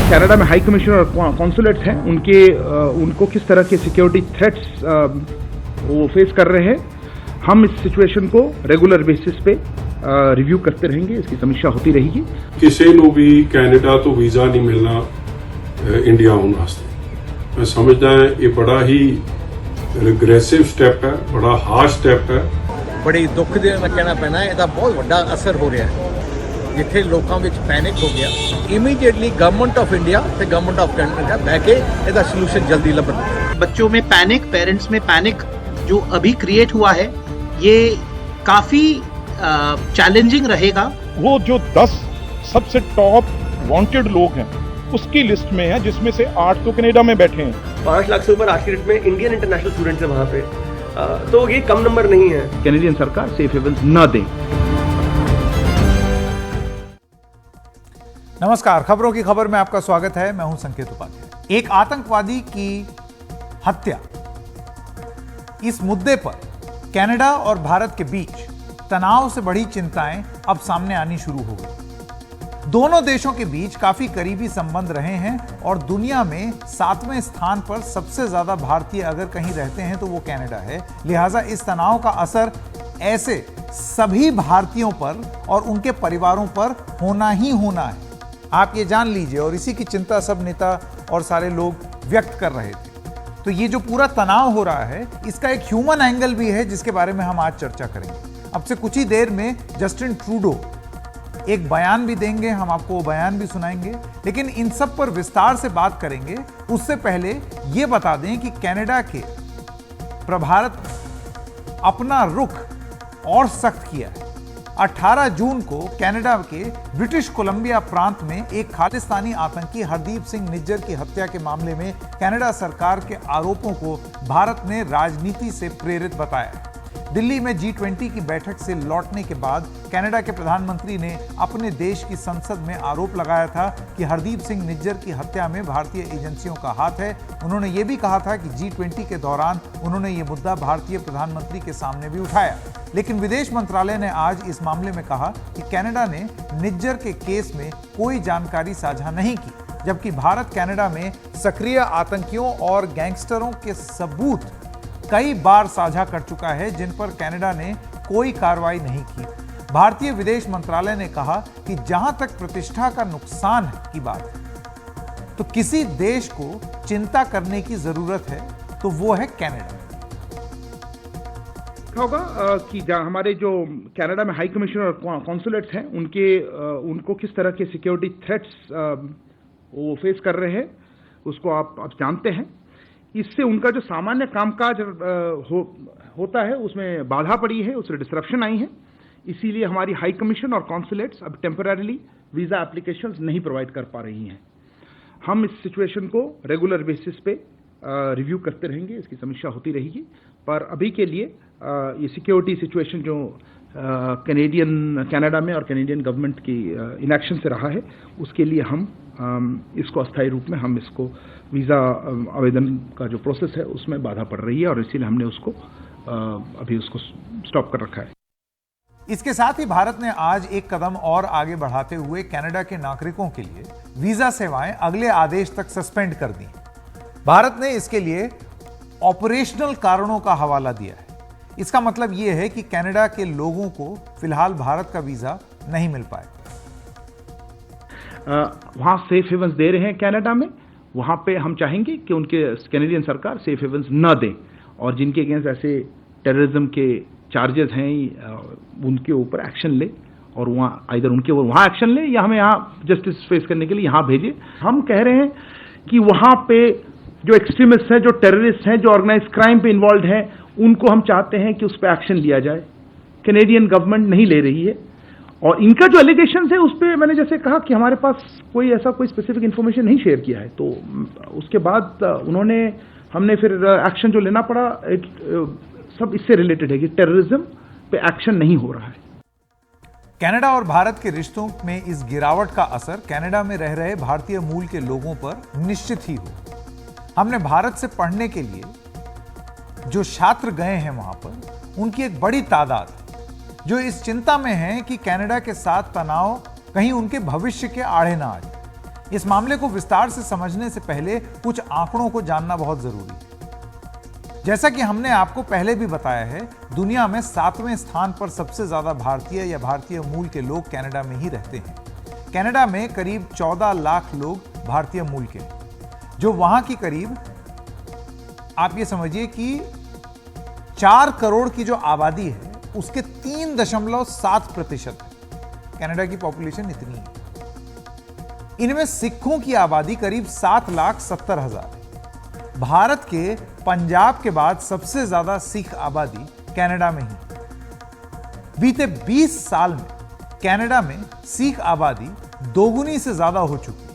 Canada में high commissioner और consulates हैं उनको किस तरह के सिक्योरिटी थ्रेट्स वो फेस कर रहे हैं। हम इस सिचुएशन को रेगुलर बेसिस पे रिव्यू करते रहेंगे, इसकी समीक्षा होती रहेगी। किसी ਨੂੰ भी कनाडा तो वीजा नहीं मिलना इंडिया आने वास्ते। मैं समझदा है ये बड़ा ही रिग्रेसिव स्टेप है, बड़ा हार्श स्टेप है। बड़ी दुख ਦੇ ਨਾਲ ਕਹਿਣਾ ਪੈਣਾ ਇਹਦਾ ਬਹੁਤ ਵੱਡਾ ਅਸਰ ਹੋ ਰਿਹਾ ਹੈ। ਜਿੱਥੇ ਲੋਕਾਂ ਵਿੱਚ ਪੈਨਿਕ ਹੋ ਗਿਆ, ਇਮੀਡੀਏਟਲੀ ਗਵਰਨਮੈਂਟ ਆਫ ਇੰਡੀਆ ਤੇ ਗਵਰਨਮੈਂਟ ਆਫ ਕੈਨੇਡਾ ਬਹਿ ਕੇ ਇਹਦਾ ਸੋਲੂਸ਼ਨ ਜਲਦੀ ਲੱਭਣ। बच्चों में पैनिक, पेरेंट्स में पैनिक जो अभी क्रिएट हुआ है ये काफी चैलेंजिंग रहेगा। वो जो 10 सबसे टॉप वांटेड लोग हैं उसकी लिस्ट में है, जिसमें से 8 तो कनाडा में बैठे हैं। 5 लाख से ऊपर आज की डेट में इंडियन इंटरनेशनल स्टूडेंट्स है वहाँ पे, तो ये कम नंबर नहीं है। कैनेडियन सरकार सेफ हेवन्स न दें। नमस्कार, खबरों की खबर में आपका स्वागत है। मैं हूं संकेत उपाध्याय। एक आतंकवादी की हत्या, इस मुद्दे पर कनाडा और भारत के बीच तनाव से बढ़ी चिंताएं अब सामने आनी शुरू हो गई। दोनों देशों के बीच काफी करीबी संबंध रहे हैं और दुनिया में 7वें स्थान पर सबसे ज्यादा भारतीय अगर कहीं रहते हैं तो वो कनाडा है। लिहाजा इस तनाव का असर ऐसे सभी भारतीयों पर और उनके परिवारों पर होना ही होना है, आप ये जान लीजिए। और इसी की चिंता सब नेता और सारे लोग व्यक्त कर रहे थे। तो ये जो पूरा तनाव हो रहा है, इसका एक ह्यूमन एंगल भी है जिसके बारे में हम आज चर्चा करेंगे। अब से कुछ ही देर में जस्टिन ट्रूडो एक बयान भी देंगे, हम आपको वो बयान भी सुनाएंगे, लेकिन इन सब पर विस्तार से बात करेंगे। उससे पहले ये बता दें कि कनाडा के भारत अपना रुख और सख्त किया है। 18 जून को कनाडा के ब्रिटिश कोलंबिया प्रांत में एक खालिस्तानी आतंकी हरदीप सिंह निज्जर की हत्या के मामले में कनाडा सरकार के आरोपों को भारत ने राजनीति से प्रेरित बताया। दिल्ली में G20 की बैठक से लौटने के बाद कनाडा के प्रधानमंत्री ने अपने देश की संसद में आरोप लगाया था कि हरदीप सिंह निज्जर की हत्या में भारतीय एजेंसियों का हाथ है। उन्होंने ये भी कहा था कि G20 के दौरान उन्होंने ये मुद्दा भारतीय प्रधानमंत्री के सामने भी उठाया। लेकिन विदेश मंत्रालय ने आज इस मामले में कहा कि कनाडा ने निज्जर के केस में कोई जानकारी साझा नहीं की, जबकि भारत कनाडा में सक्रिय आतंकियों और गैंगस्टरों के सबूत कई बार साझा कर चुका है, जिन पर कनाडा ने कोई कार्रवाई नहीं की। भारतीय विदेश मंत्रालय ने कहा कि जहां तक प्रतिष्ठा का नुकसान की बात है, तो किसी देश को चिंता करने की जरूरत है, तो वो है कनाडा। होगा कि हमारे जो कनाडा में हाई कमिश्नर और कॉन्सुलेट्स हैं उनको किस तरह के सिक्योरिटी थ्रेट्स वो फेस कर रहे हैं, उसको आप जानते हैं। इससे उनका जो सामान्य कामकाज होता है उसमें बाधा पड़ी है, उससे डिस्ट्रप्शन आई है। इसीलिए हमारी हाई कमीशन और कॉन्सुलेट्स अब टेम्पररीली वीजा एप्लीकेशंस नहीं प्रोवाइड कर पा रही हैं। हम इस सिचुएशन को रेगुलर बेसिस पे रिव्यू करते रहेंगे, इसकी समीक्षा होती रहेगी। पर अभी के लिए ये सिक्योरिटी सिचुएशन जो कनाडा में और कैनेडियन गवर्नमेंट की इनएक्शन से रहा है, उसके लिए हम इसको अस्थायी रूप में हम इसको वीज़ा आवेदन का जो प्रोसेस है उसमें बाधा पड़ रही है और इसीलिए हमने उसको अभी उसको स्टॉप कर रखा है। इसके साथ ही भारत ने आज एक कदम और आगे बढ़ाते हुए कनाडा के नागरिकों के लिए वीजा सेवाएं अगले आदेश तक सस्पेंड कर दी। भारत ने इसके लिए ऑपरेशनल कारणों का हवाला दिया है। इसका मतलब यह है कि कनाडा के लोगों को फिलहाल भारत का वीजा नहीं मिल पाएगा। वहां सेफ हेवन्स दे रहे हैं कनाडा में, वहां पे हम चाहेंगे कि उनके कैनेडियन सरकार सेफ हेवन्स न दें और जिनके अगेंस्ट ऐसे टेररिज्म के चार्जेस हैं उनके ऊपर एक्शन ले और वहां आइदर उनके वहां एक्शन ले या हमें यहाँ जस्टिस फेस करने के लिए यहाँ भेजे। हम कह रहे हैं कि वहां पे जो एक्सट्रीमिस्ट हैं, जो टेररिस्ट हैं, जो ऑर्गेनाइज क्राइम पे इन्वॉल्व हैं, उनको हम चाहते हैं कि उस पर एक्शन लिया जाए। कैनेडियन गवर्नमेंट नहीं ले रही है और इनका जो एलिगेशंस है उस पर मैंने जैसे कहा कि हमारे पास कोई ऐसा कोई स्पेसिफिक इंफॉर्मेशन नहीं शेयर किया है। तो उसके बाद हमने फिर एक्शन जो लेना पड़ा सब इससे रिलेटेड है कि टेररिज्म पे एक्शन नहीं हो रहा है। कनाडा और भारत के रिश्तों में इस गिरावट का असर कनाडा में रह रहे भारतीय मूल के लोगों पर निश्चित ही हो। हमने भारत से पढ़ने के लिए जो छात्र गए हैं वहां पर उनकी एक बड़ी तादाद जो इस चिंता में है कि कनाडा के साथ तनाव कहीं उनके भविष्य के आड़े ना आ जाए। इस मामले को विस्तार से समझने से पहले कुछ आंकड़ों को जानना बहुत जरूरी है। जैसा कि हमने आपको पहले भी बताया है, दुनिया में 7वें स्थान पर सबसे ज्यादा भारतीय या भारतीय मूल के लोग कनाडा में ही रहते हैं। कनाडा में करीब 14 लाख लोग भारतीय मूल के हैं, जो वहां की करीब, आप ये समझिए कि 4 करोड़ की जो आबादी है उसके 3.7% है। कनाडा की पॉपुलेशन इतनी है। इनमें सिखों की आबादी करीब 7,70,000 है। भारत के पंजाब के बाद सबसे ज्यादा सिख आबादी कनाडा में ही। बीते 20 साल में कनाडा में सिख आबादी दोगुनी से ज्यादा हो चुकी है।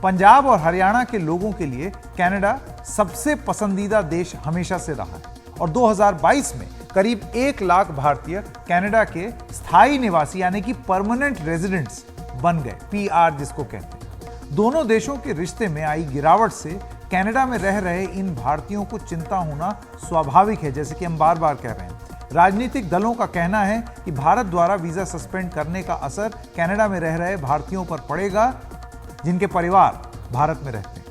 पंजाब और हरियाणा के लोगों के लिए कनाडा सबसे पसंदीदा देश हमेशा से रहा है और 2022 में करीब 1 लाख भारतीय कनाडा के स्थायी निवासी यानी कि परमानेंट रेजिडेंट्स बन गए, पीआर जिसको कहते हैं। दोनों देशों के रिश्ते में आई गिरावट से कनाडा में रह रहे इन भारतीयों को चिंता होना स्वाभाविक है, जैसे कि हम बार बार कह रहे हैं। राजनीतिक दलों का कहना है कि भारत द्वारा वीजा सस्पेंड करने का असर कनाडा में रह रहे भारतीयों पर पड़ेगा जिनके परिवार भारत में रहते हैं।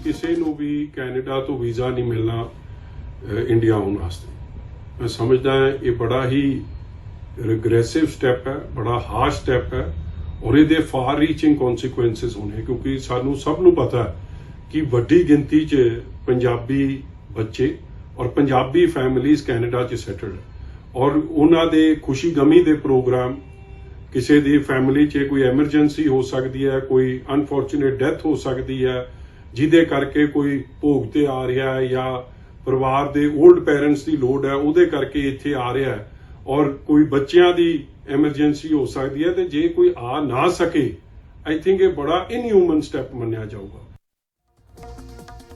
किसी को भी कनाडा तो वीजा नहीं मिलना इंडिया आने वास्ते। मैं समझदा है ये बड़ा ही रिग्रेसिव स्टैप है, बड़ा हार्श स्टैप है और ये फार रीचिंग कॉन्सिक्वेंसेस होने, क्योंकि सानू सब नू पता है कि वड्डी गिनती च पंजाबी बच्चे और पंजाबी फैमिलीज कैनेडा च सैटल्ड और उन्हां दे खुशी गमी दे प्रोग्राम, किसी दी फैमिली च कोई एमरजेंसी हो सकती है, कोई अनफॉर्चुनेट डेथ हो सकती है जिदे करके कोई भोग ते आ रहा है या परिवार दे ओल्ड पेरेंट्स की लोड़ है उहदे करके इत्थे आ रहा है और कोई बच्चियां दी एमरजेंसी हो सकती है, तो जे कोई आ ना सके आई थिंक ये बड़ा इनह्यूमन स्टेप मन्या जाऊगा।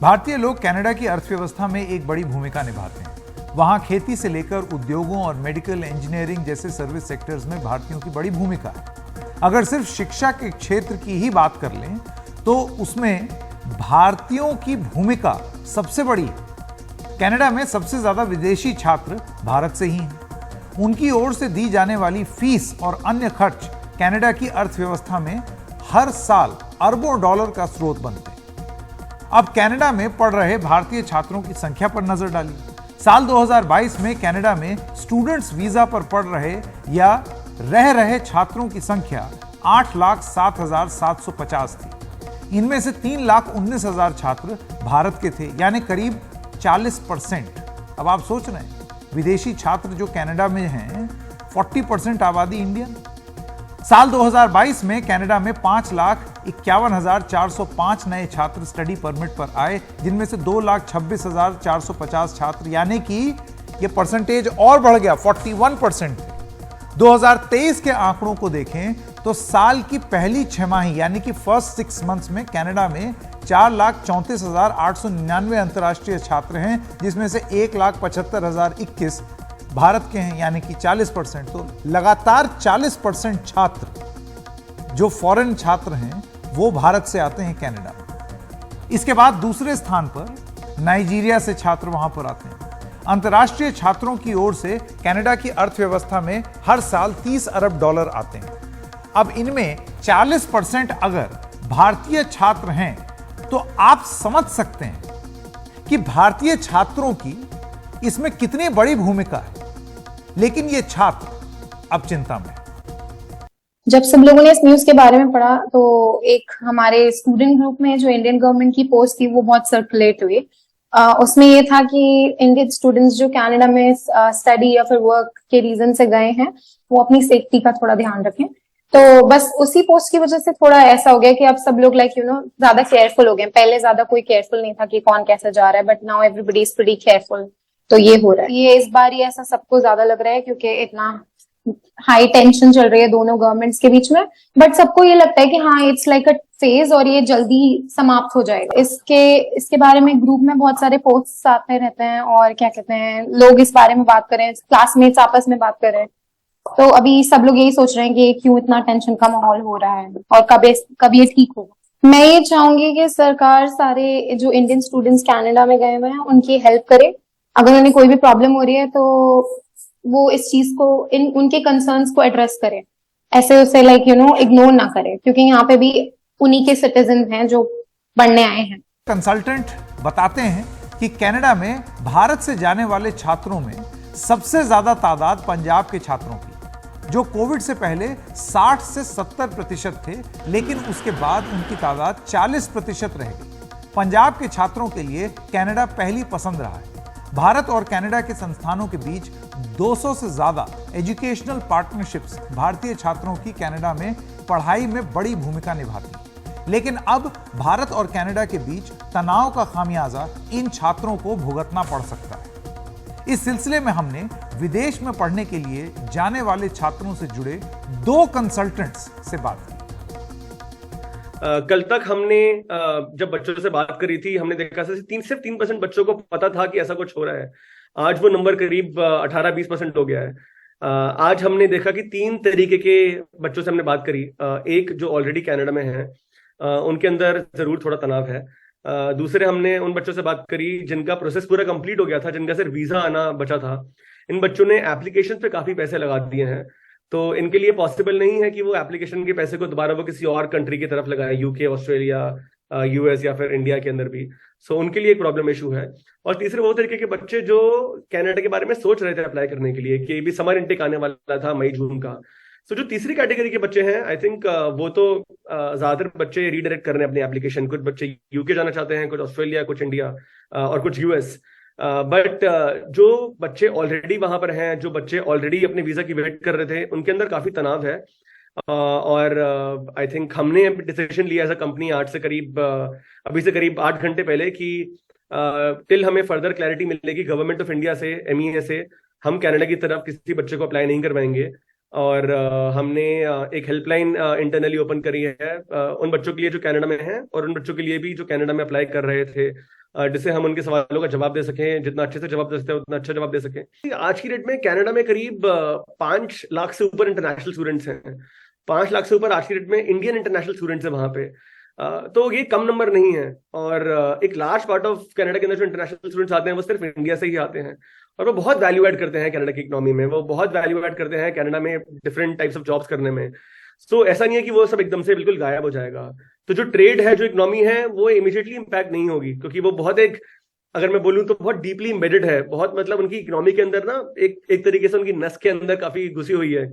भारतीय लोग कनाडा की अर्थव्यवस्था में एक बड़ी भूमिका निभाते हैं। वहां खेती से लेकर उद्योगों और मेडिकल इंजीनियरिंग जैसे सर्विस सेक्टर्स में भारतीयों की बड़ी भूमिका है। अगर सिर्फ शिक्षा के क्षेत्र की ही बात कर लें तो उसमें भारतीयों की भूमिका सबसे बड़ी है। कनाडा में सबसे ज्यादा विदेशी छात्र भारत से ही हैं। उनकी ओर से दी जाने वाली फीस और अन्य खर्च कनाडा की अर्थव्यवस्था में हर साल अरबों डॉलर का स्रोत बनते हैं। अब कनाडा में पढ़ रहे भारतीय छात्रों की संख्या पर नजर डालिए। साल 2022 में कनाडा में स्टूडेंट्स वीजा पर पढ़ रहे या रह रहे छात्रों की संख्या 8,07,750 थी। इनमें से 3,19,000 छात्र भारत के थे, यानी करीब 40%। अब आप सोच रहे हैं विदेशी छात्र जो कनाडा में हैं, 40% आबादी इंडियन। साल 2022 में कनाडा में 5,51,405 नए छात्र स्टडी परमिट पर आए, जिनमें से 2,26,450 छात्र, यानी कि ये परसेंटेज और बढ़ गया, 41%। 2023 के आंकड़ों को देखें तो साल की पहली छमाही यानी कि फर्स्ट 6 मंथ्स में कनाडा में 4,34,899 अंतर्राष्ट्रीय छात्र हैं, जिसमें से 1,75,021 भारत के हैं, यानी कि 40%। तो लगातार 40% छात्र जो फॉरेन छात्र हैं वो भारत से आते हैं कनाडा में। इसके बाद दूसरे स्थान पर नाइजीरिया से छात्र वहां पर आते हैं। अंतर्राष्ट्रीय छात्रों की ओर से कनाडा की अर्थव्यवस्था में हर साल 30 अरब डॉलर आते हैं। अब इनमें 40% अगर भारतीय छात्र हैं तो आप समझ सकते हैं कि भारतीय छात्रों की इसमें कितनी बड़ी भूमिका है। लेकिन ये छात्र अब चिंता में। जब सब लोगों ने इस न्यूज के बारे में पढ़ा तो एक हमारे स्टूडेंट ग्रुप में जो इंडियन गवर्नमेंट की पोस्ट थी वो बहुत सर्कुलेट हुई। उसमें ये था कि इंडियन स्टूडेंट्स जो कनाडा में स्टडी या फिर वर्क के रीजन से गए हैं वो अपनी सेफ्टी का थोड़ा ध्यान रखें। तो बस उसी पोस्ट की वजह से थोड़ा ऐसा हो गया कि अब सब लोग ज्यादा केयरफुल हो गए। पहले ज्यादा कोई केयरफुल नहीं था कि कौन कैसे जा रहा है, but now everybody is pretty careful. तो ये हो रहा है, ये इस बार ही ऐसा सबको ज्यादा लग रहा है क्योंकि इतना हाई टेंशन चल रही है दोनों गवर्नमेंट्स के बीच में। बट सबको ये लगता है कि हाँ इट्स लाइक अ फेज और ये जल्दी समाप्त हो जाएगा। इसके बारे में ग्रुप में बहुत सारे पोस्ट्स आते रहते हैं और क्या कहते हैं, लोग इस बारे में बात कर रहे हैं, क्लासमेट्स आपस में बात कर रहे हैं। तो अभी सब लोग यही सोच रहे हैं कि क्यों इतना टेंशन का माहौल हो रहा है और कब ये ठीक होगा। मैं ये चाहूंगी कि सरकार सारे जो इंडियन स्टूडेंट्स कनाडा में गए हुए हैं उनकी हेल्प करे। अगर उन्हें कोई भी प्रॉब्लम हो रही है तो वो इस चीज को उनके कंसर्न्स को एड्रेस करे, ऐसे उसे इग्नोर ना करे, क्योंकि यहाँ पे भी उन्हीं के सिटीजन हैं जो पढ़ने आए हैं। कंसल्टेंट बताते हैं कि कनाडा में भारत से जाने वाले छात्रों में सबसे ज्यादा तादाद पंजाब के छात्रों की, जो कोविड से पहले 60 से 70% थे, लेकिन उसके बाद उनकी तादाद 40% रह गई। पंजाब के छात्रों के लिए कनाडा पहली पसंद रहा है। भारत और कनाडा के संस्थानों के बीच 200 से ज्यादा एजुकेशनल पार्टनरशिप्स भारतीय छात्रों की कनाडा में पढ़ाई में बड़ी भूमिका निभाती हैं। लेकिन अब भारत और कनाडा के बीच तनाव का खामियाजा इन छात्रों को भुगतना पड़ सकता है। इस सिलसिले में हमने विदेश में पढ़ने के लिए जाने वाले छात्रों से जुड़े 2 कंसल्टेंट्स से बात की। कल तक हमने जब बच्चों से बात करी थी, हमने देखा सिर्फ 3% बच्चों को पता था कि ऐसा कुछ हो रहा है। आज वो नंबर करीब 18-20% हो गया है। आज हमने देखा कि 3 तरीके के बच्चों से हमने बात करी। एक जो ऑलरेडी कनाडा में है, उनके अंदर जरूर थोड़ा तनाव है। दूसरे हमने उन बच्चों से बात करी जिनका प्रोसेस पूरा कंप्लीट हो गया था, जिनका सिर्फ वीजा आना बचा था। इन बच्चों ने एप्लीकेशन पे काफी पैसे लगा दिए हैं, तो इनके लिए पॉसिबल नहीं है कि वो एप्लीकेशन के पैसे को दोबारा वो किसी और कंट्री की तरफ लगाए, यूके, ऑस्ट्रेलिया, यूएस या फिर इंडिया के अंदर भी। सो उनके लिए एक प्रॉब्लम इशू है। और तीसरे वो तरीके के बच्चे जो कनाडा के बारे में सोच रहे थे अप्लाई करने के लिए, कि भी समर इनटेक आने वाला था मई-जून का। सो जो तीसरी कैटेगरी के बच्चे हैं, आई थिंक वो तो ज्यादातर बच्चे रीडायरेक्ट कर रहे हैं अपनी एप्लीकेशन। कुछ बच्चे यूके जाना चाहते हैं, कुछ ऑस्ट्रेलिया, कुछ इंडिया और कुछ यूएस। बट जो बच्चे ऑलरेडी वहां पर हैं, जो बच्चे ऑलरेडी अपने वीजा की वेट कर रहे थे, उनके अंदर काफी तनाव है। और आई थिंक हमने डिसीजन लिया एज अ कंपनी अभी से करीब 8 घंटे पहले कि टिल हमें फर्दर क्लैरिटी मिलेगी गवर्नमेंट ऑफ इंडिया से, MEA से, हम कनाडा की तरफ किसी बच्चे को अप्लाई नहीं करवाएंगे। और हमने एक हेल्पलाइन इंटरनली ओपन करी है उन बच्चों के लिए जो कनाडा में हैं, और उन बच्चों के लिए भी जो कनाडा में अप्लाई कर रहे थे, जिससे हम उनके सवालों का जवाब दे सकें, जितना अच्छे से जवाब दे सकते हैं उतना अच्छा जवाब दे सकें। आज की डेट में कनाडा में करीब 5 लाख से ऊपर इंटरनेशनल स्टूडेंट्स हैं। 5 लाख से ऊपर आज की डेट में इंडियन इंटरनेशनल स्टूडेंट्स हैं वहां पे। तो ये कम नंबर नहीं है। और एक लार्ज पार्ट ऑफ कनाडा के अंदर जो इंटरनेशनल स्टूडेंट्स आते हैं वो सिर्फ इंडिया से ही आते हैं, और वो बहुत वैल्यू ऐड करते हैं कनाडा की इकोनॉमी में। वो बहुत वैल्यू ऐड करते हैं कनाडा में डिफरेंट टाइप्स ऑफ जॉब्स करने में। सो ऐसा नहीं है कि वो सब एकदम से बिल्कुल गायब हो जाएगा। तो जो ट्रेड है, जो इकोनॉमी है, वो इमीडिएटली इंपैक्ट नहीं होगी, क्योंकि वो बहुत अगर मैं बोलूं तो बहुत डीपली एम्बेडेड है। बहुत मतलब उनकी इकोनॉमी के अंदर ना एक तरीके से उनकी नस के अंदर काफी घुसी हुई है।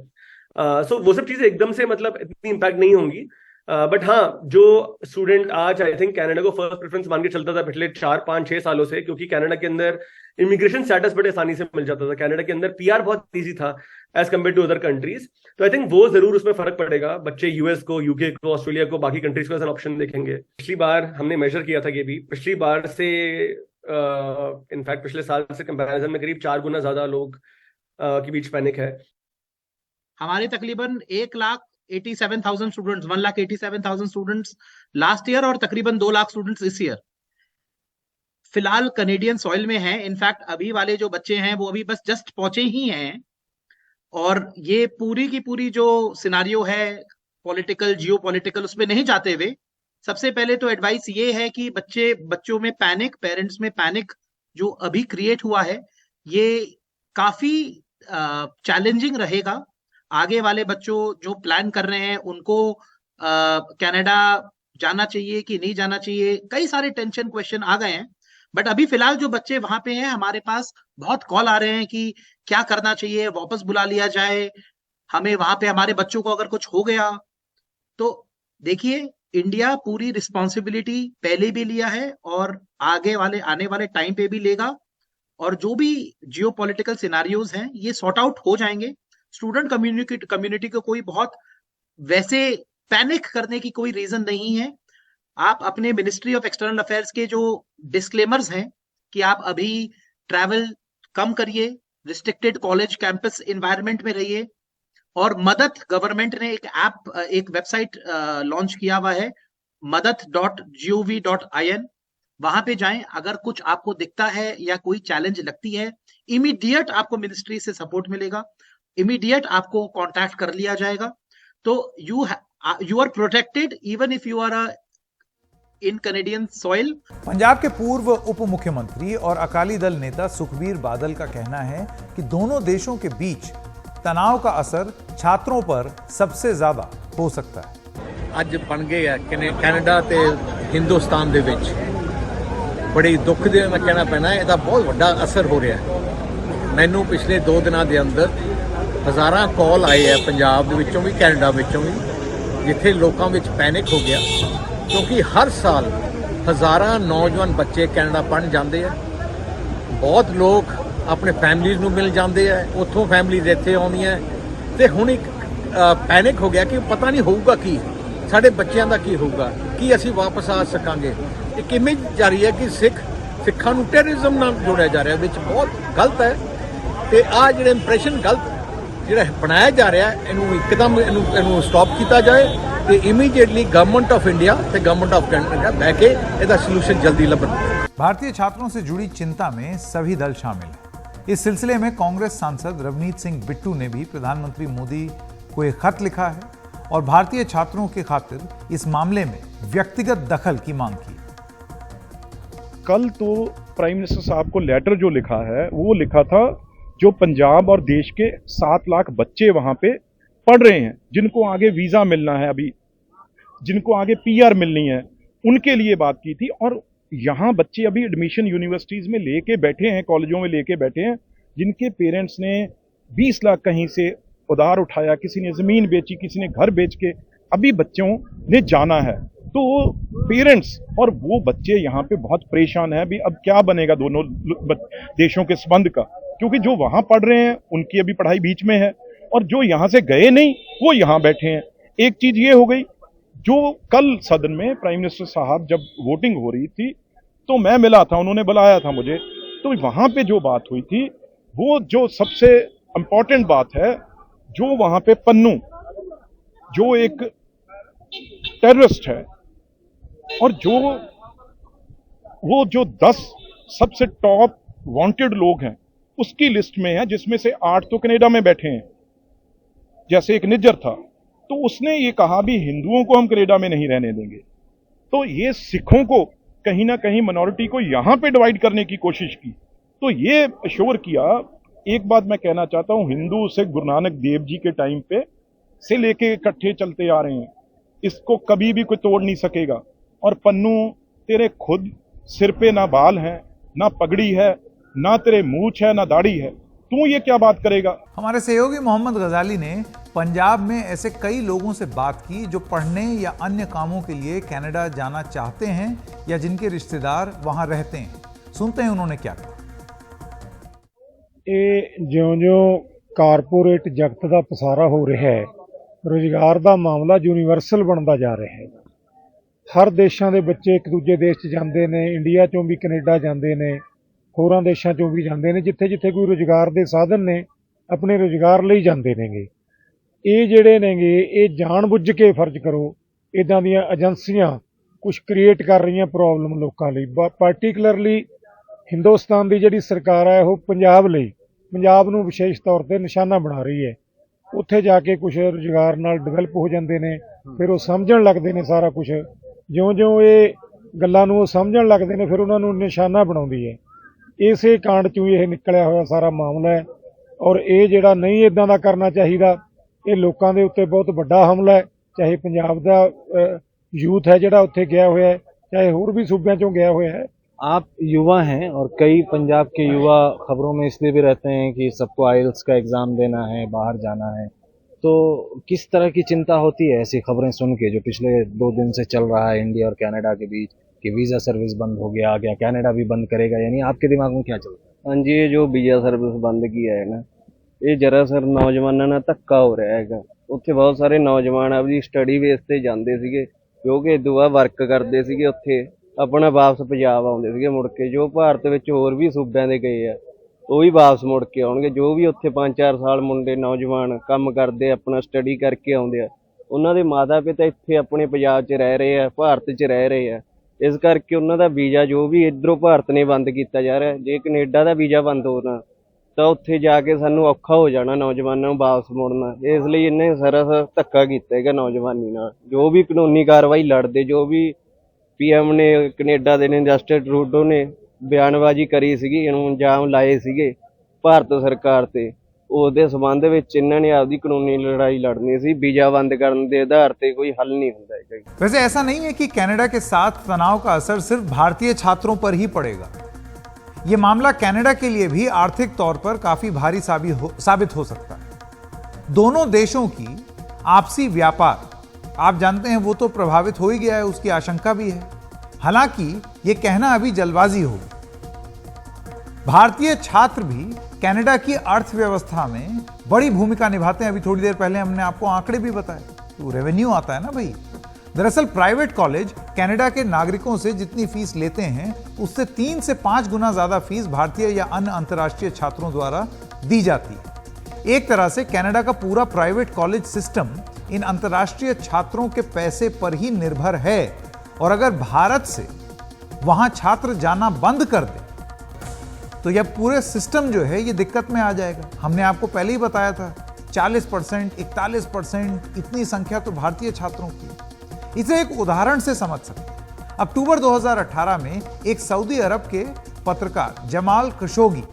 सो वो सब चीजें एकदम से मतलब इतनी इंपैक्ट नहीं होंगी। बट हाँ, जो स्टूडेंट आज आई थिंक कनाडा को फर्स्ट प्रेफरेंस मान के चलता था पिछले 4, 5, 6 सालों से, क्योंकि कनाडा के अंदर इमिग्रेशन स्टेटस बड़े आसानी से मिल जाता था। कनाडा के अंदर PR बहुत ईजी था as compare to other countries. तो आई थिंक वो जरूर उसमें फर्क पड़ेगा। बच्चे यूएस को, यूके को, ऑस्ट्रेलिया को, बाकी कंट्रीज को एज एन ऑप्शन देखेंगे। पिछली बार हमने मेजर किया था, ये भी पिछली बार से इनफैक्ट पिछले साल से कंपैरिजन में करीब 4 गुना ज्यादा लोग के बीच पैनिक है। हमारे तकरीबन 1,87,000 स्टूडेंट्स, 1,87,000 स्टूडेंट्स लास्ट ईयर और तकरीबन 2 लाख स्टूडेंट्स इस ईयर फिलहाल कैनेडियन सॉइल में हैं। इनफैक्ट अभी वाले जो बच्चे हैं वो अभी बस जस्ट पहुंचे ही हैं। और ये पूरी की पूरी जो सिनारियो है पॉलिटिकल, जियोपॉलिटिकल, उसमें नहीं जाते हुए, सबसे पहले तो एडवाइस ये है कि बच्चों में पैनिक, पेरेंट्स में पैनिक जो अभी क्रिएट हुआ है, ये काफी चैलेंजिंग रहेगा। आगे वाले बच्चों जो प्लान कर रहे हैं उनको कनाडा जाना चाहिए कि नहीं जाना चाहिए, कई सारे टेंशन क्वेश्चन आ गए हैं। बट अभी फिलहाल जो बच्चे वहां पे हैं, हमारे पास बहुत कॉल आ रहे हैं कि क्या करना चाहिए, वापस बुला लिया जाए हमें वहां पे, हमारे बच्चों को अगर कुछ हो गया तो। देखिए, इंडिया पूरी रिस्पॉन्सिबिलिटी पहले भी लिया है और आने वाले टाइम पे भी लेगा। और जो भी जियोपॉलिटिकल सिनारियोज हैं ये सॉर्ट आउट हो जाएंगे। स्टूडेंट कम्युनिटी को कोई बहुत वैसे पैनिक करने की कोई रीजन नहीं है। आप अपने मिनिस्ट्री ऑफ एक्सटर्नल अफेयर्स के जो डिस्क्लेमर्स हैं कि आप अभी ट्रैवल कम करिए, रिस्ट्रिक्टेड कॉलेज कैंपस एनवायरनमेंट में रहिए। और मदद गवर्नमेंट ने एक वेबसाइट लॉन्च किया हुआ है, madat.gov.in। वहां पे जाएं, अगर कुछ आपको दिखता है या कोई चैलेंज लगती है, इमीडिएट आपको मिनिस्ट्री से सपोर्ट मिलेगा, इमीडिएट आपको कांटेक्ट कर लिया जाएगा। तो you are protected even if you are in Canadian soil. Punjab के पूर्व उप मुख्यमंत्री और अकाली दल नेता सुखबीर बादल का कहना है कि दोनों देशों के बीच तनाव का असर छात्रों पर सबसे ज्यादा हो सकता है। ਅੱਜ ਬਣ ਗਏ ਆ ਕੈਨੇਡਾ ਤੇ ਹਿੰਦੁਸਤਾਨ ਦੇ ਵਿੱਚ ਬੜੀ ਦੁੱਖ ਦੇ ਨਾਲ ਕਹਿਣਾ ਪੈਣਾ ਇਹਦਾ ਬਹੁਤ ਵੱਡਾ ਅਸਰ ਹੋ ਰਿਹਾ ਮੈਨੂੰ ਪਿਛਲੇ 2 ਦਿਨਾਂ ਦੇ ਅੰਦਰ ਹਜ਼ਾਰਾਂ ਕਾਲ ਆਏ ਆ ਪੰਜਾਬ ਦੇ ਵਿੱਚੋਂ ਵੀ ਕੈਨੇਡਾ ਵਿੱਚੋਂ ਵੀ ਜਿੱਥੇ ਲੋਕਾਂ ਵਿੱਚ ਪੈਨਿਕ ਹੋ ਗਿਆ ਕਿਉਂਕਿ ਹਰ ਸਾਲ ਹਜ਼ਾਰਾਂ ਨੌਜਵਾਨ ਬੱਚੇ ਕੈਨੇਡਾ ਪੜ੍ਹਨ ਜਾਂਦੇ ਆ ਬਹੁਤ ਲੋਕ ਆਪਣੇ ਫੈਮਲੀਜ਼ ਨੂੰ ਮਿਲ ਜਾਂਦੇ ਆ ਉੱਥੋਂ ਫੈਮਲੀਜ਼ ਇੱਥੇ ਆਉਂਦੀਆਂ ਤੇ ਹੁਣ ਇੱਕ ਪੈਨਿਕ ਹੋ ਗਿਆ ਕਿ ਪਤਾ ਨਹੀਂ ਹੋਊਗਾ ਕੀ ਸਾਡੇ ਬੱਚਿਆਂ ਦਾ ਕੀ ਹੋਊਗਾ ਕੀ ਅਸੀਂ ਵਾਪਸ ਆ ਸਕਾਂਗੇ ਇੱਕ ਇਮੇਜ ਜਾਰੀ ਹੈ ਕਿ ਸਿੱਖਾਂ ਨੂੰ ਟੈਰਰਿਜ਼ਮ ਨਾਲ ਜੋੜਿਆ ਜਾ ਰਿਹਾ ਵਿੱਚ ਬਹੁਤ ਗਲਤ ਹੈ ਤੇ ਆ ਜਿਹੜੇ ਇੰਪ੍ਰੈਸ਼ਨ ਗਲਤ ਜਿਹੜਾ ਬਣਾਇਆ ਜਾ ਰਿਹਾ ਇਹਨੂੰ ਇੱਕਦਮ ਇਹਨੂੰ ਸਟਾਪ ਕੀਤਾ ਜਾਏ ਤੇ ਇਮੀਡੀਏਟਲੀ गवर्नमेंट ऑफ इंडिया ਤੇ गवर्नमेंट ऑफ कनाडा बह के ਇਹਦਾ सॉल्यूशन जल्दी लभन। भारतीय छात्रों से जुड़ी चिंता में सभी दल शामिल हैं। इस सिलसिले में कांग्रेस सांसद रवनीत सिंह बिट्टू ने भी प्रधानमंत्री मोदी को एक खत लिखा है और भारतीय छात्रों की खातिर इस मामले में व्यक्तिगत दखल की मांग की। कल तो प्राइम मिनिस्टर साहब को लेटर जो लिखा है वो लिखा था जो पंजाब और देश के 7 लाख बच्चे वहां पे पढ़ रहे हैं जिनको आगे वीजा मिलना है अभी जिनको आगे पीआर मिलनी है उनके लिए बात की थी। और यहाँ बच्चे अभी एडमिशन यूनिवर्सिटीज में लेके बैठे हैं कॉलेजों में लेके बैठे हैं जिनके पेरेंट्स ने 20 लाख कहीं से उधार उठाया किसी ने जमीन बेची किसी ने घर बेच के अभी बच्चों ने जाना है तो पेरेंट्स और वो बच्चे यहाँ पे बहुत परेशान है अभी अब क्या बनेगा दोनों देशों के संबंध का क्योंकि जो वहां पढ़ रहे हैं उनकी अभी पढ़ाई बीच में है और जो यहां से गए नहीं वो यहां बैठे हैं। एक चीज ये हो गई जो कल सदन में प्राइम मिनिस्टर साहब जब वोटिंग हो रही थी तो मैं मिला था उन्होंने बुलाया था मुझे तो वहां पे जो बात हुई थी वो जो सबसे इंपॉर्टेंट बात है जो वहां पे पन्नू जो एक टेररिस्ट है और वो जो 10 सबसे टॉप वांटेड लोग हैं उसकी लिस्ट में है जिसमें से 8 तो कनाडा में बैठे हैं जैसे एक निज्जर था तो उसने ये कहा भी हिंदुओं को हम कनाडा में नहीं रहने देंगे तो ये सिखों को कहीं ना कहीं मिनॉरिटी को यहां पे डिवाइड करने की कोशिश की तो ये अश्योर किया। एक बात मैं कहना चाहता हूं हिंदू सिख गुरु नानक देव जी के टाइम पे से लेके इकट्ठे चलते आ रहे हैं इसको कभी भी कोई तोड़ नहीं सकेगा और पन्नू तेरे खुद सिर पे ना बाल है ना पगड़ी है ना तेरे मूछ है ना दाढ़ी है तू ये क्या बात करेगा। हमारे सहयोगी मोहम्मद गजाली ने पंजाब में ऐसे कई लोगों से बात की जो पढ़ने या अन्य कामों के लिए कनाडा जाना चाहते हैं या जिनके रिश्तेदार वहां रहते हैं। सुनते हैं उन्होंने क्या कहा। ज्यों-ज्यों कारपोरेट जगत का पसारा हो रहा है रोजगार का मामला यूनीवर्सल बनता जा रहा है। हर देशों के बच्चे एक दूजे देश च जाते हैं इंडिया चों भी कनेडा जाते हैं होरां देशों चों भी जाते हैं जिथे जिथे कोई रोजगार के साधन ने अपने रोजगार लिए जाते नेगे। ये जिहड़े नेगे ये जानबुझ के फर्ज करो इदां दीयां एजेंसियां कुछ क्रिएट कर रही प्रॉब्लम लोगों लई पार्टिकुलरली हिंदुस्तान की जिहड़ी सरकार है वो पंजाब नूं विशेष तौर पर निशाना बना रही है। उत्थे जाके कुछ रोजगार नाल डिवेलप हो जाते हैं फिर वो समझण लगते हैं सारा कुछ ज्यों ज्यों ये गल्लां नूं समझण लगते हैं फिर उन्होंने निशाना बनाउंदी है। इसे कांड चों यह निकलिया हुआ सारा मामला है और ये जिहड़ा नहीं इदां दा करना चाहिए ये लोगों के उत्ते बहुत बड़ा हमला है चाहे पंजाब का यूथ है जिहड़ा उत्थे गया हुआ है चाहे होर भी सूबे चों गया हुआ है। आप युवा हैं और कई पंजाब के युवा खबरों में इसलिए भी रहते हैं कि सबको आइल्स का एग्जाम देना है बाहर जाना है तो किस तरह की चिंता होती है ऐसी खबरें सुन के जो पिछले 2 दिन से चल रहा है इंडिया और कनाडा के बीच कि वीजा सर्विस बंद हो गया क्या कनाडा भी बंद करेगा यानी आपके दिमाग में क्या चल रहा है। हाँ जी ये जो वीजा सर्विस बंद किया है ना ये जरा सर नौजवानों ਨਾਲ ਧੱਕਾ ਹੋ ਰਿਹਾ ਹੈਗਾ। ਉੱਥੇ ਬਹੁਤ ਸਾਰੇ ਨੌਜਵਾਨ ਆਪਣੀ ਸਟੱਡੀ ਬੇਸ ਤੇ ਜਾਂਦੇ ਸੀਗੇ ਜੋ ਕਿ ਦੁਆ ਵਰਕ ਕਰਦੇ ਸੀਗੇ ਉੱਥੇ ਆਪਣਾ ਵਾਪਸ ਪੰਜਾਬ ਆਉਂਦੇ ਸੀਗੇ ਮੁੜ ਕੇ ਜੋ ਭਾਰਤ ਵਿੱਚ ਹੋਰ ਵੀ ਸੂਬਿਆਂ ਦੇ ਗਏ ਆ ਉਹ ਵੀ ਵਾਪਸ ਮੁੜ ਕੇ ਆਉਣਗੇ ਜੋ ਵੀ ਉੱਥੇ 5-4 ਸਾਲ ਮੁੰਡੇ ਨੌਜਵਾਨ ਕੰਮ ਕਰਦੇ ਆਪਣਾ ਸਟੱਡੀ ਕਰਕੇ ਆਉਂਦੇ ਆ ਉਹਨਾਂ ਦੇ ਮਾਤਾ ਪਿਤਾ ਇੱਥੇ ਆਪਣੇ ਪੰਜਾਬ 'ਚ ਰਹਿ ਰਹੇ ਆ ਭਾਰਤ 'ਚ ਰਹਿ ਰਹੇ ਆ ਇਸ ਕਰਕੇ ਉਹਨਾਂ ਦਾ ਵੀਜ਼ਾ ਜੋ ਵੀ ਇੱਧਰੋਂ ਭਾਰਤ ਨੇ ਬੰਦ ਕੀਤਾ ਜਾ ਰਿਹਾ ਜੇ ਕੈਨੇਡਾ ਦਾ ਵੀਜ਼ਾ ਬੰਦ ਹੋਣਾ ਤਾਂ ਉੱਥੇ ਜਾ ਕੇ ਸਾਨੂੰ ਔਖਾ ਹੋ ਜਾਣਾ ਨੌਜਵਾਨਾਂ ਨੂੰ ਵਾਪਸ ਮੁੜਨਾ ਇਸ ਲਈ ਇਹਨੇ ਸਾਰਾ ਧੱਕਾ ਕੀਤਾ ਹੈਗਾ ਨੌਜਵਾਨੀ ਨਾਲ ਜੋ ਵੀ ਕਾਨੂੰਨੀ ਕਾਰਵਾਈ ਲੜਦੇ ਜੋ ਵੀ ਪੀਐਮ ਨੇ ਕੈਨੇਡਾ ਦੇ ਨੇ ਜਸਟਿਨ ਟਰੂਡੋ ਨੇ ਬਿਆਨਬਾਜ਼ੀ ਕਰੀ ਸੀਗੀ ਇਹਨੂੰ ਇਲਜ਼ਾਮ ਲਾਏ ਸੀਗੇ ਭਾਰਤ ਸਰਕਾਰ ਤੇ ਉਹਦੇ ਸਬੰਧ ਵਿੱਚ ਇਹਨਾਂ ਨੇ ਆਪਦੀ ਕਾਨੂੰਨੀ ਲੜਾਈ ਲੜਨੀ ਸੀ। ਵੀਜ਼ਾ ਬੰਦ ਕਰਨ ਦੇ ਆਧਾਰ ਤੇ ਕੋਈ हल नहीं ਹੁੰਦਾ है। वैसे ऐसा नहीं है कि कनाडा के साथ तनाव का असर सिर्फ भारतीय छात्रों पर ही पड़ेगा। यह मामला कनाडा के लिए भी आर्थिक तौर पर काफी भारी साबित हो सकता है। दोनों देशों की आपसी व्यापार आप जानते हैं वो तो प्रभावित हो ही गया है, उसकी आशंका भी है। हालांकि यह कहना अभी जल्दबाजी होगी। भारतीय छात्र भी कनाडा की अर्थव्यवस्था में बड़ी भूमिका निभाते हैं। अभी थोड़ी देर पहले हमने आपको आंकड़े भी बताए, तो रेवेन्यू आता है ना भाई। दरअसल प्राइवेट कॉलेज कनाडा के नागरिकों से जितनी फीस लेते हैं उससे 3 से 5 गुना ज्यादा फीस भारतीय या अन्य अंतर्राष्ट्रीय छात्रों द्वारा दी जाती है। एक तरह से कनाडा का पूरा प्राइवेट कॉलेज सिस्टम इन अंतर्राष्ट्रीय छात्रों के पैसे पर ही निर्भर है। और अगर भारत से वहां छात्र जाना बंद कर दे तो यह पूरे सिस्टम जो है ये दिक्कत में आ जाएगा। हमने आपको पहले ही बताया था 40%, 41% इतनी संख्या तो भारतीय छात्रों की। इसे एक उदाहरण से समझ सकते हैं। अक्टूबर 2018 में एक सऊदी अरब के पत्रकार जमाल खशोगी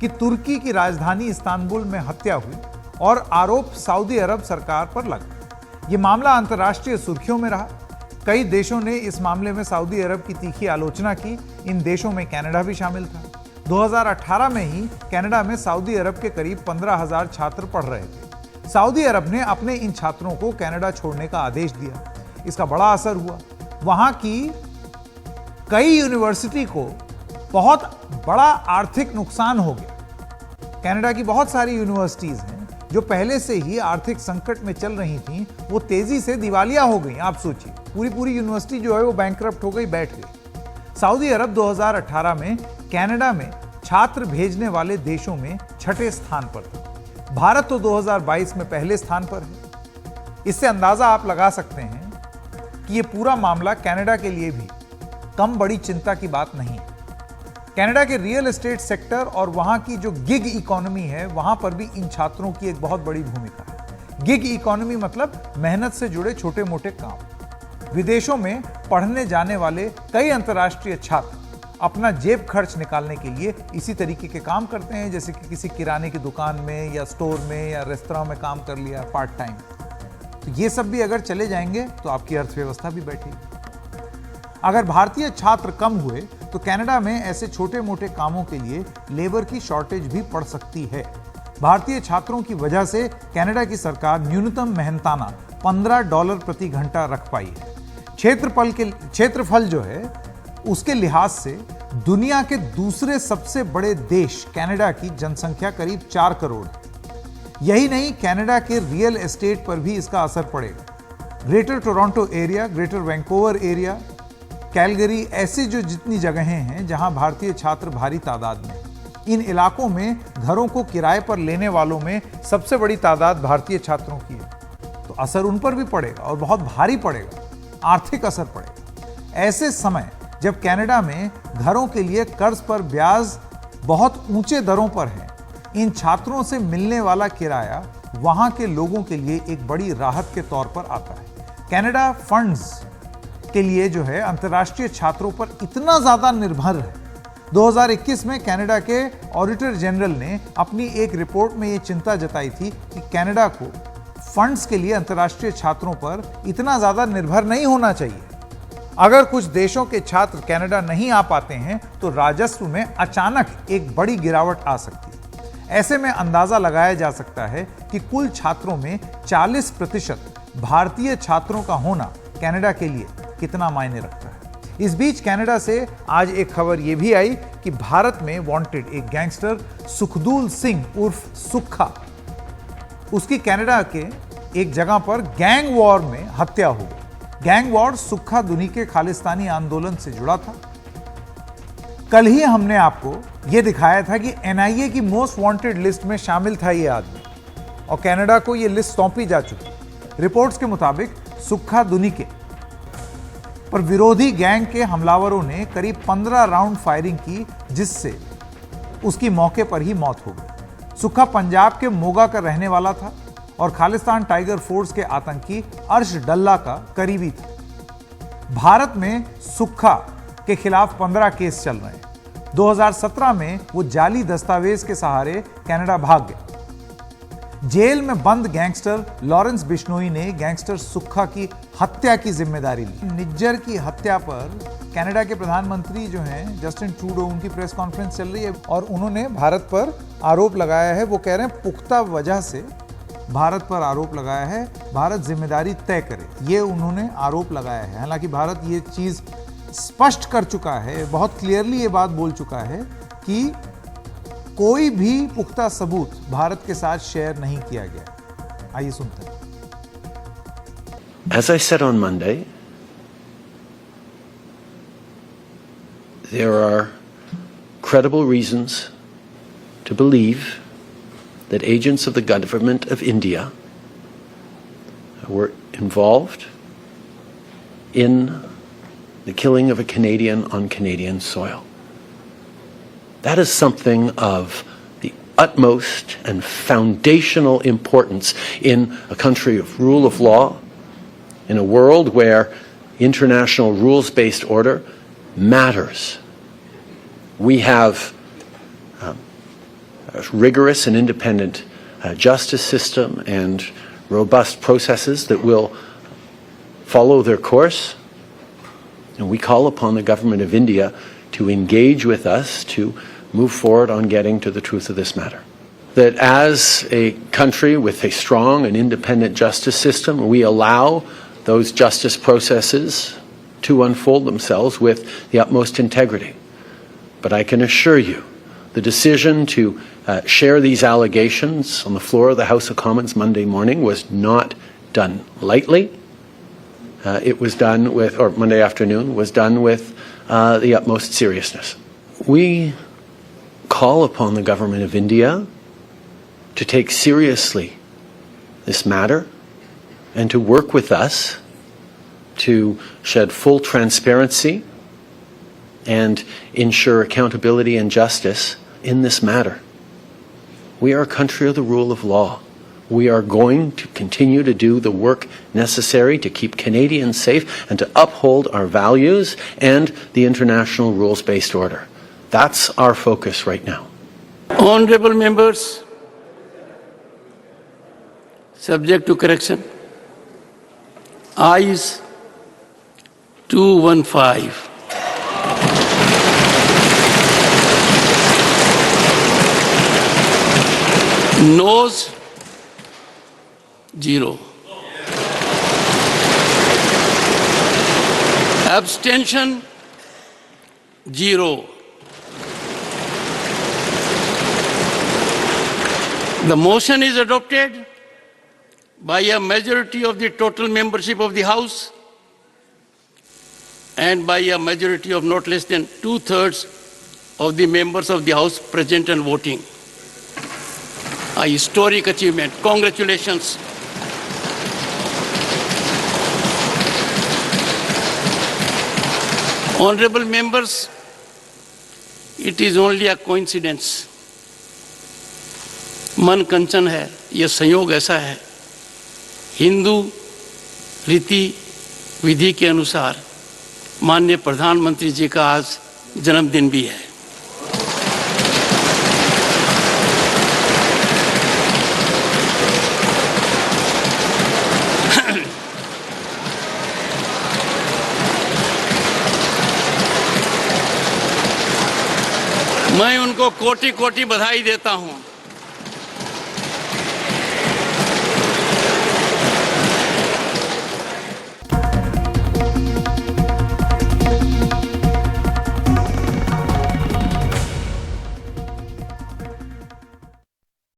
की तुर्की की राजधानी इस्तांबुल में हत्या हुई और आरोप सऊदी अरब सरकार पर लगा। यह मामला अंतर्राष्ट्रीय सुर्खियों में रहा। कई देशों ने इस मामले में सऊदी अरब की तीखी आलोचना की। इन देशों में कनाडा भी शामिल था। 2018 में ही कनाडा में सऊदी अरब के करीब 15,000 छात्र पढ़ रहे थे। सऊदी अरब ने अपने इन छात्रों को कनाडा छोड़ने का आदेश दिया। इसका बड़ा असर हुआ। वहां की कई यूनिवर्सिटी को बहुत बड़ा आर्थिक नुकसान हो गया। कनाडा की बहुत सारी यूनिवर्सिटीज हैं जो पहले से ही आर्थिक संकट में चल रही थीं, वो तेजी से दिवालिया हो गई। आप सोचिए, पूरी यूनिवर्सिटी जो है वो बैंकरप्ट हो गई, बैठ गई। सऊदी अरब 2018 में कनाडा में छात्र भेजने वाले देशों में 6ठे स्थान पर था। भारत तो 2022 में पहले स्थान पर है। इससे अंदाजा आप लगा सकते हैं कि यह पूरा मामला कनाडा के लिए भी कम बड़ी चिंता की बात नहीं है। कनाडा के रियल एस्टेट सेक्टर और वहां की जो गिग इकोनॉमी है, वहां पर भी इन छात्रों की एक बहुत बड़ी भूमिका है। गिग इकोनॉमी मतलब मेहनत से जुड़े छोटे मोटे काम। विदेशों में पढ़ने जाने वाले कई अंतर्राष्ट्रीय छात्र अपना जेब खर्च निकालने के लिए इसी तरीके के काम करते हैं, जैसे कि किसी किराने की दुकान में या स्टोर में या रेस्तरां में काम कर लिया पार्ट टाइम। तो ये सब भी अगर चले जाएंगे तो आपकी अर्थव्यवस्था भी बैठेगी। अगर भारतीय छात्र कम हुए तो कनाडा में ऐसे छोटे मोटे कामों के लिए लेबर की शॉर्टेज भी पड़ सकती है। भारतीय छात्रों की वजह से कनाडा की सरकार न्यूनतम मेहनताना $15 प्रति घंटा रख पाई है। क्षेत्रफल जो है उसके लिहाज से दुनिया के दूसरे सबसे बड़े देश कनाडा की जनसंख्या करीब 4 करोड़ है। यही नहीं, कनाडा के रियल एस्टेट पर भी इसका असर पड़ेगा। Greater Toronto area, greater Vancouver area, Calgary, ऐसे जो जितनी जगहें हैं जहां भारतीय छात्र भारी तादाद में, इन इलाकों में घरों को किराए पर लेने वालों में सबसे बड़ी तादाद भारतीय छात्रों की है। तो असर उन पर भी पड़ेगा और बहुत भारी पड़ेगा, आर्थिक असर पड़ेगा। ऐसे समय जब कनाडा में घरों के लिए कर्ज पर ब्याज बहुत ऊंचे दरों पर है, इन छात्रों से मिलने वाला किराया वहां के लोगों के लिए एक बड़ी राहत के तौर पर आता है। कनाडा फंड्स के लिए जो है अंतर्राष्ट्रीय छात्रों पर इतना ज्यादा निर्भर है। 2021 में कनाडा के ऑडिटर जनरल ने अपनी एक रिपोर्ट में यह चिंता जताई थी कि कनाडा को फंड्स के लिए अंतर्राष्ट्रीय छात्रों पर इतना ज्यादा निर्भर नहीं होना चाहिए। अगर कुछ देशों के छात्र कनाडा नहीं आ पाते हैं तो राजस्व में अचानक एक बड़ी गिरावट आ सकती है। ऐसे में अंदाजा लगाया जा सकता है कि कुल छात्रों में 40% भारतीय छात्रों का होना कनाडा के लिए कितना मायने रखता है। इस बीच कनाडा से आज एक खबर यह भी आई कि भारत में वांटेड एक गैंगस्टर सुखदूल सिंह उर्फ सुक्खा, उसकी कनाडा के एक जगह पर गैंग वॉर में हत्या हो गई। गैंग वॉर सुक्खा दुनी के खालिस्तानी आंदोलन से जुड़ा था। कल ही हमने आपको यह दिखाया था कि एनआईए की मोस्ट वांटेड लिस्ट में शामिल था यह आदमी और कनाडा को यह लिस्ट सौंपी जा चुकी। रिपोर्ट्स के मुताबिक सुक्खा दुनी के पर विरोधी गैंग के हमलावरों ने करीब 15 राउंड फायरिंग की, जिससे उसकी मौके पर ही मौत हो गई। सुक्खा पंजाब के मोगा का रहने वाला था और खालिस्तान टाइगर फोर्स के आतंकी अर्श डल्ला का करीबी था। भारत में सुक्खा के खिलाफ 15 केस चल रहे हैं। 2017 में वो जाली दस्तावेज के सहारे कनाडा भाग गया। जेल में बंद गैंगस्टर लॉरेंस बिश्नोई ने गैंगस्टर सुक्खा की हत्या की जिम्मेदारी ली। निज्जर की हत्या पर कनाडा के प्रधानमंत्री जो हैं जस्टिन ट्रूडो, उनकी प्रेस कॉन्फ्रेंस चल रही है और उन्होंने भारत पर आरोप लगाया है। वो कह रहे हैं पुख्ता वजह से भारत पर आरोप लगाया है, भारत जिम्मेदारी तय करे, ये उन्होंने आरोप लगाया है। हालांकि भारत ये चीज स्पष्ट कर चुका है, बहुत क्लियरली ये बात बोल चुका है कि कोई भी पुख्ता सबूत भारत के साथ शेयर नहीं किया गया। आइए सुनते हैं। As I said on Monday, there are credible reasons to believe that agents of the government of India were involved in the killing of a Canadian on Canadian soil. That is something of the utmost and foundational importance in a country of rule of law, in a world where international rules-based order matters. We have a rigorous and independent justice system and robust processes that will follow their course. And we call upon the government of India to engage with us to move forward on getting to the truth of this matter. That as a country with a strong and independent justice system, we allow those justice processes to unfold themselves with the utmost integrity. But I can assure you, the decision to share these allegations on the floor of the House of Commons Monday morning was not done lightly. It was done with, or Monday afternoon, was done with the utmost seriousness. We call upon the government of India to take seriously this matter and to work with us to shed full transparency and ensure accountability and justice in this matter. We are a country of the rule of law. We are going to continue to do the work necessary to keep Canadians safe and to uphold our values and the international rules-based order. That's our focus right now. Honorable members, subject to correction, ayes 215. Noes 0. Abstention 0. The motion is adopted by a majority of the total membership of the House and by a majority of not less than 2/3 of the members of the House present and voting. A historic achievement. Congratulations. Honorable members, it is only a coincidence. मन कंचन है, यह संयोग ऐसा है, हिंदू रीति विधि के अनुसार माननीय प्रधानमंत्री जी का आज जन्मदिन भी है। मैं उनको कोटि कोटि बधाई देता हूं।